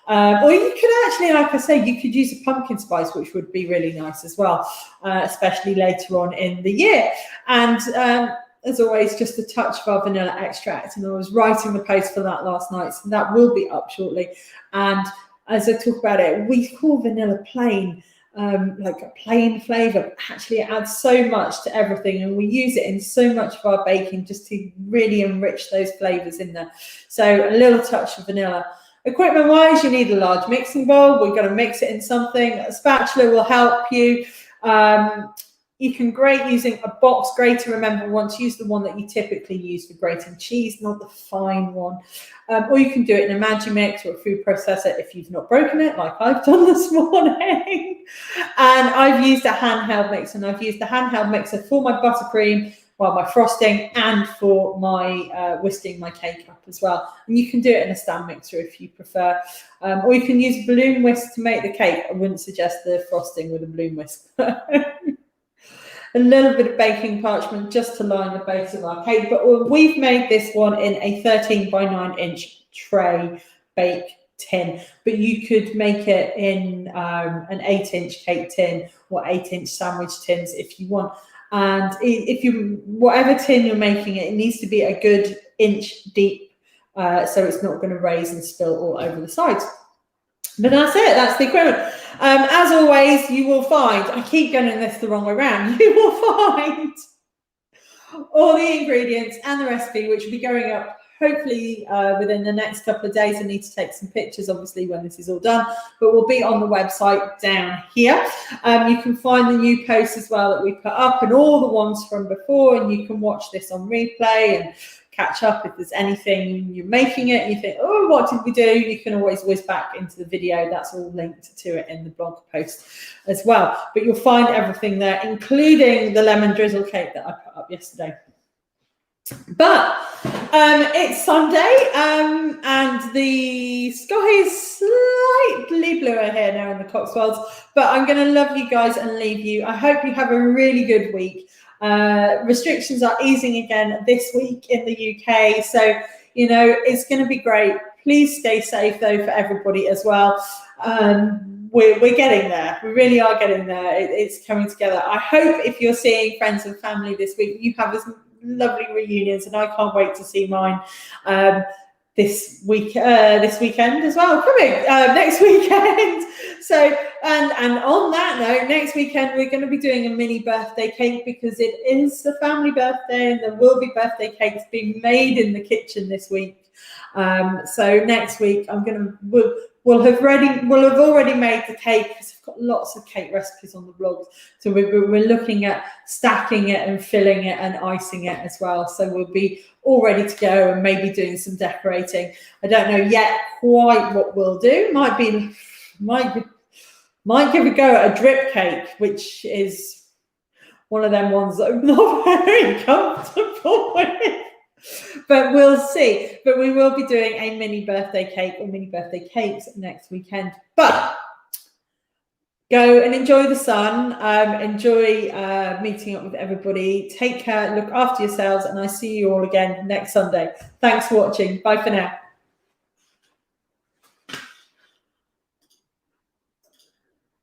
Or you could actually, like I say, you could use a pumpkin spice, which would be really nice as well, especially later on in the year. And as always, just a touch of our vanilla extract. And I was writing the post for that last night, so that will be up shortly. And as I talk about it, we call vanilla plain, like a plain flavour. Actually, it adds so much to everything, and we use it in so much of our baking just to really enrich those flavours in there. So a little touch of vanilla. Equipment wise, you need a large mixing bowl. We're going to mix it in something. A spatula will help you. You can grate using a box grater. Remember, we want to use the one that you typically use for grating cheese, not the fine one. Or you can do it in a Magimix or a food processor if you've not broken it, like I've done this morning. And I've used a handheld mixer, and I've used the handheld mixer for my buttercream, well, my frosting, and for my whisking my cake up as well. And you can do it in a stand mixer if you prefer. Or you can use a balloon whisk to make the cake. I wouldn't suggest the frosting with a balloon whisk. A little bit of baking parchment just to line the base of our cake. But we've made this one in a 13 by 9 inch tray bake tin, but you could make it in an 8-inch cake tin or 8-inch sandwich tins if you want. And if you, whatever tin you're making it, it needs to be a good inch deep, so it's not going to raise and spill all over the sides. But that's it, that's the equipment. As always, you will find, I keep getting this the wrong way around, you will find all the ingredients and the recipe, which will be going up hopefully within the next couple of days. I need to take some pictures, obviously, when this is all done, but we'll be on the website down here. You can find the new posts as well that we put up and all the ones from before, and you can watch this on replay and catch up if there's anything you're making it and you think, oh, what did we do? You can always whiz back into the video. That's all linked to it in the blog post as well. But you'll find everything there, including the lemon drizzle cake that I put up yesterday. But it's Sunday and the sky is slightly bluer here now in the Cotswolds, but I'm going to love you guys and leave you. I hope you have a really good week. Restrictions are easing again this week in the UK, so you know it's going to be great. Please stay safe though for everybody as well. We're getting there. We really are getting there. It's coming together. I hope if you're seeing friends and family this week, you have as lovely reunions, and I can't wait to see mine this weekend as well. Coming next weekend. So and on that note, next weekend we're going to be doing a mini birthday cake because it is the family birthday, and there will be birthday cakes being made in the kitchen this week. So next week we'll have already made the cake because I've got lots of cake recipes on the blog. So we're looking at stacking it and filling it and icing it as well. So we'll be all ready to go and maybe doing some decorating. I don't know yet quite what we'll do. Might give a go at a drip cake, which is one of them ones that I'm not very comfortable with. But we'll see. But we will be doing a mini birthday cake or mini birthday cakes next weekend. But go and enjoy the sun. Enjoy meeting up with everybody. Take care. Look after yourselves. And I see you all again next Sunday. Thanks for watching. Bye for now.